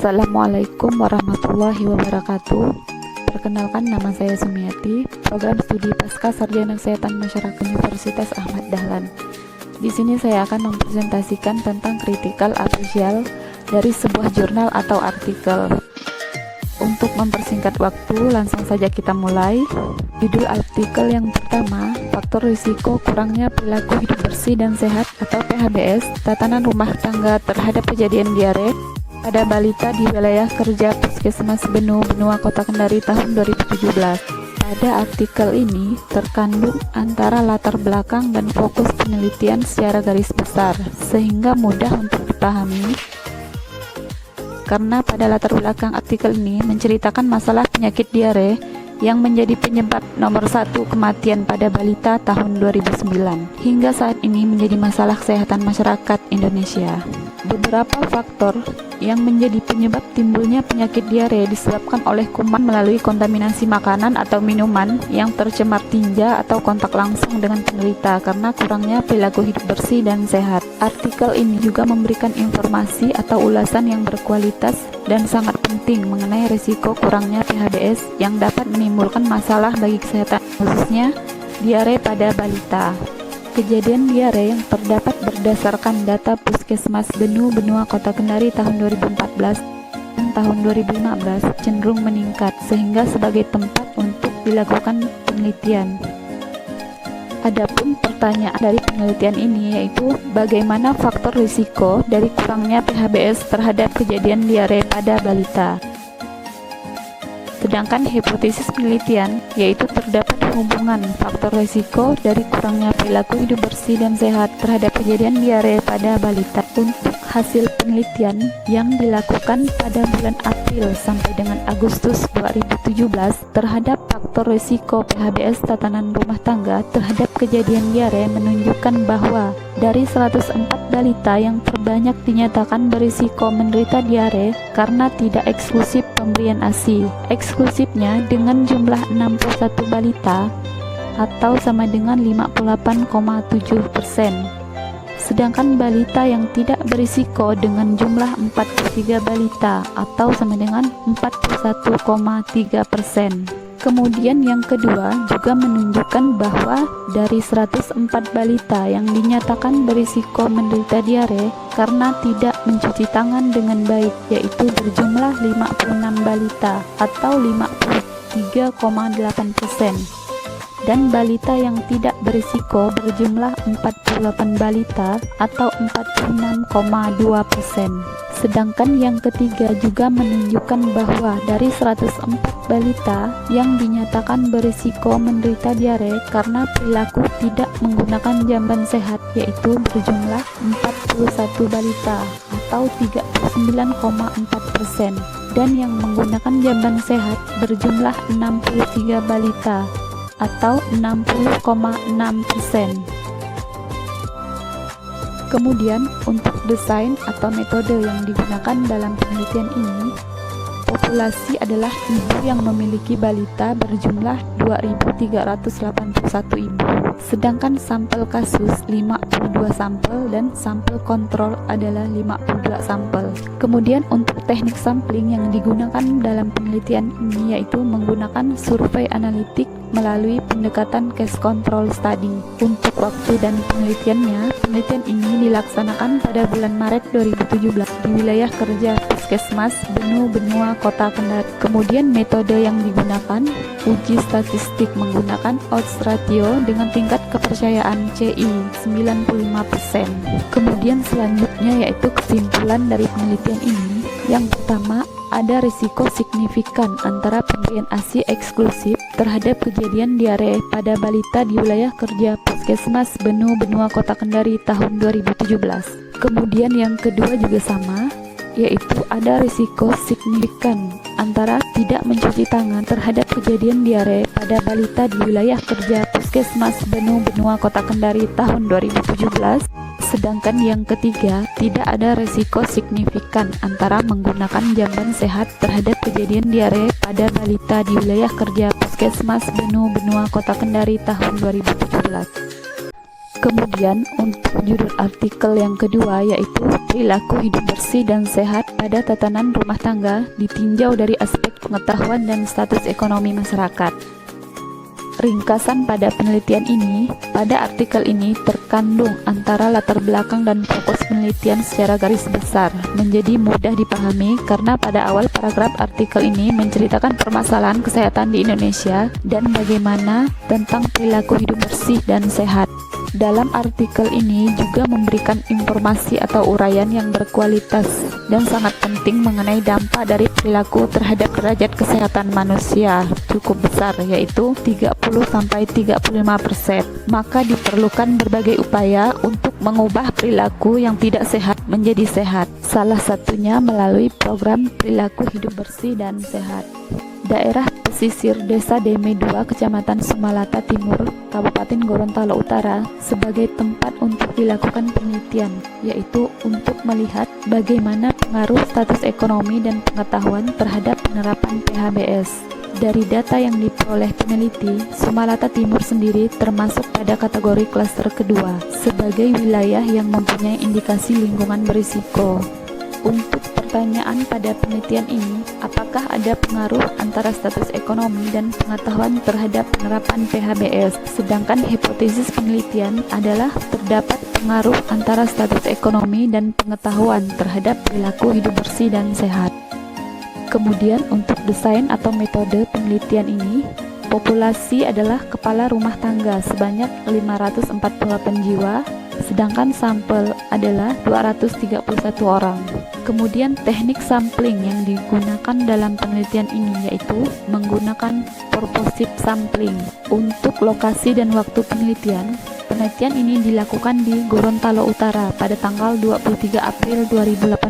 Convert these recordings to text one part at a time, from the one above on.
Assalamualaikum warahmatullahi wabarakatuh. Perkenalkan, nama saya Sumiati, program studi Pasca Sarjana Kesehatan Masyarakat Universitas Ahmad Dahlan. Di sini saya akan mempresentasikan tentang critical appraisal dari sebuah jurnal atau artikel. Untuk mempersingkat waktu, langsung saja kita mulai. Judul artikel yang pertama, faktor risiko kurangnya perilaku hidup bersih dan sehat atau PHBS, tatanan rumah tangga terhadap kejadian diare pada balita di wilayah kerja Puskesmas Benu, Benua Kota Kendari tahun 2017. Pada artikel ini terkandung antara latar belakang dan fokus penelitian secara garis besar, sehingga mudah untuk dipahami. Karena pada latar belakang artikel ini menceritakan masalah penyakit diare yang menjadi penyebab nomor 1 kematian pada balita tahun 2009 hingga saat ini menjadi masalah kesehatan masyarakat Indonesia. Beberapa faktor yang menjadi penyebab timbulnya penyakit diare disebabkan oleh kuman melalui kontaminasi makanan atau minuman yang tercemar tinja atau kontak langsung dengan penderita karena kurangnya perilaku hidup bersih dan sehat. Artikel ini juga memberikan informasi atau ulasan yang berkualitas dan sangat penting mengenai risiko kurangnya PHBS yang dapat menimbulkan masalah bagi kesehatan, khususnya diare pada balita. Kejadian diare yang terdapat berdasarkan data Puskesmas Benu, Benua Kota Kendari tahun 2014 dan tahun 2015 cenderung meningkat sehingga sebagai tempat untuk dilakukan penelitian. Adapun pertanyaan dari penelitian ini yaitu bagaimana faktor risiko dari kurangnya PHBS terhadap kejadian diare pada balita. Sedangkan hipotesis penelitian yaitu terdapat hubungan faktor risiko dari kurangnya perilaku hidup bersih dan sehat terhadap kejadian diare pada balita. Untuk hasil penelitian yang dilakukan pada bulan April sampai dengan Agustus 2017 terhadap faktor risiko PHBS tatanan rumah tangga terhadap kejadian diare menunjukkan bahwa dari 104 balita yang terbanyak dinyatakan berisiko menderita diare karena tidak eksklusif pemberian ASI. Eksklusifnya dengan jumlah 61 balita atau sama dengan 58,7%. Sedangkan balita yang tidak berisiko dengan jumlah 43 balita atau sama dengan 41,3%. Kemudian yang kedua juga menunjukkan bahwa dari 104 balita yang dinyatakan berisiko menderita diare karena tidak mencuci tangan dengan baik, yaitu berjumlah 56 balita atau 53,8%. Dan balita yang tidak berisiko berjumlah 48 balita atau 46,2%. Sedangkan yang ketiga juga menunjukkan bahwa dari 104 balita yang dinyatakan berisiko menderita diare karena perilaku tidak menggunakan jamban sehat, yaitu berjumlah 41 balita atau 39,4%. Dan yang menggunakan jamban sehat berjumlah 63 balita atau 60,6%. Kemudian untuk desain atau metode yang digunakan dalam penelitian ini, populasi adalah ibu yang memiliki balita berjumlah 2.381 ibu, sedangkan sampel kasus 52 sampel dan sampel kontrol adalah 52 sampel. Kemudian untuk teknik sampling yang digunakan dalam penelitian ini yaitu menggunakan survei analitik melalui pendekatan case control study. Untuk waktu dan penelitian ini dilaksanakan pada bulan Maret 2017 di wilayah kerja Puskesmas Benu, Benua Kota Kendari. Kemudian metode yang digunakan uji statistik menggunakan odds ratio dengan tingkat kepercayaan CI 95%. Kemudian selanjutnya yaitu kesimpulan dari penelitian ini. Yang pertama, ada risiko signifikan antara pemberian ASI eksklusif terhadap kejadian diare pada balita di wilayah kerja Puskesmas Benu, Benua Kota Kendari tahun 2017. Kemudian yang kedua juga sama, yaitu ada risiko signifikan antara tidak mencuci tangan terhadap kejadian diare pada balita di wilayah kerja Puskesmas Benu, Benua Kota Kendari tahun 2017. Sedangkan yang ketiga, tidak ada risiko signifikan antara menggunakan jamban sehat terhadap kejadian diare pada balita di wilayah kerja Puskesmas Benu, Benua Kota Kendari tahun 2017. Kemudian untuk judul artikel yang kedua yaitu perilaku hidup bersih dan sehat pada tatanan rumah tangga ditinjau dari aspek pengetahuan dan status ekonomi masyarakat. Ringkasan pada penelitian ini, pada artikel ini terkandung antara latar belakang dan fokus penelitian secara garis besar, menjadi mudah dipahami karena pada awal paragraf artikel ini menceritakan permasalahan kesehatan di Indonesia dan bagaimana tentang perilaku hidup bersih dan sehat. Dalam artikel ini juga memberikan informasi atau uraian yang berkualitas dan sangat penting mengenai dampak dari perilaku terhadap derajat kesehatan manusia cukup besar, yaitu 30-35%. Maka diperlukan berbagai upaya untuk mengubah perilaku yang tidak sehat menjadi sehat. Salah satunya melalui program perilaku hidup bersih dan sehat. Daerah pesisir Desa Deme 2, Kecamatan Sumalata Timur, Kabupaten Gorontalo Utara sebagai tempat untuk dilakukan penelitian, yaitu untuk melihat bagaimana pengaruh status ekonomi dan pengetahuan terhadap penerapan PHBS. Dari data yang diperoleh peneliti, Sumalata Timur sendiri termasuk pada kategori klaster kedua sebagai wilayah yang mempunyai indikasi lingkungan berisiko. Untuk pertanyaan pada penelitian ini, apakah ada pengaruh antara status ekonomi dan pengetahuan terhadap penerapan PHBS? Sedangkan hipotesis penelitian adalah terdapat pengaruh antara status ekonomi dan pengetahuan terhadap perilaku hidup bersih dan sehat. Kemudian untuk desain atau metode penelitian ini, populasi adalah kepala rumah tangga sebanyak 548 jiwa, sedangkan sampel adalah 231 orang. Kemudian teknik sampling yang digunakan dalam penelitian ini yaitu menggunakan purposive sampling. Untuk lokasi dan waktu penelitian ini dilakukan di Gorontalo Utara pada tanggal 23 April 2018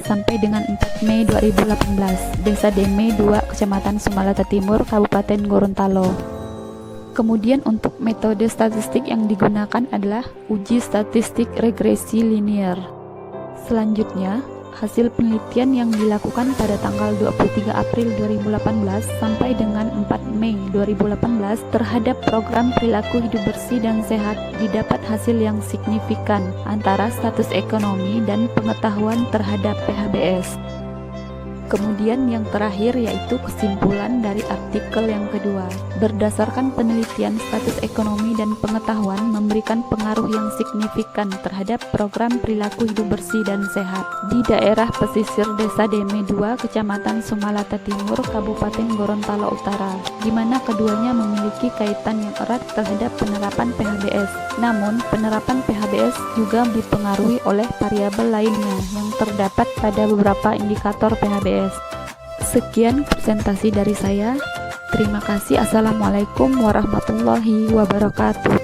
sampai dengan 4 Mei 2018, Desa Deme 2, Kecamatan Sumalata Timur, Kabupaten Gorontalo. Kemudian untuk metode statistik yang digunakan adalah uji statistik regresi linear. Selanjutnya, hasil penelitian yang dilakukan pada tanggal 23 April 2018 sampai dengan 4 Mei 2018 terhadap program perilaku hidup bersih dan sehat didapat hasil yang signifikan antara status ekonomi dan pengetahuan terhadap PHBS. Kemudian yang terakhir yaitu kesimpulan dari artikel yang kedua. Berdasarkan penelitian, status ekonomi dan pengetahuan memberikan pengaruh yang signifikan terhadap program perilaku hidup bersih dan sehat di daerah pesisir Desa Deme 2, Kecamatan Sumalata Timur, Kabupaten Gorontalo Utara, di mana keduanya memiliki kaitan yang erat terhadap penerapan PHBS. Namun, penerapan PHBS juga dipengaruhi oleh variabel lainnya yang terdapat pada beberapa indikator PHBS. Sekian presentasi dari saya. Terima kasih. Assalamualaikum warahmatullahi wabarakatuh.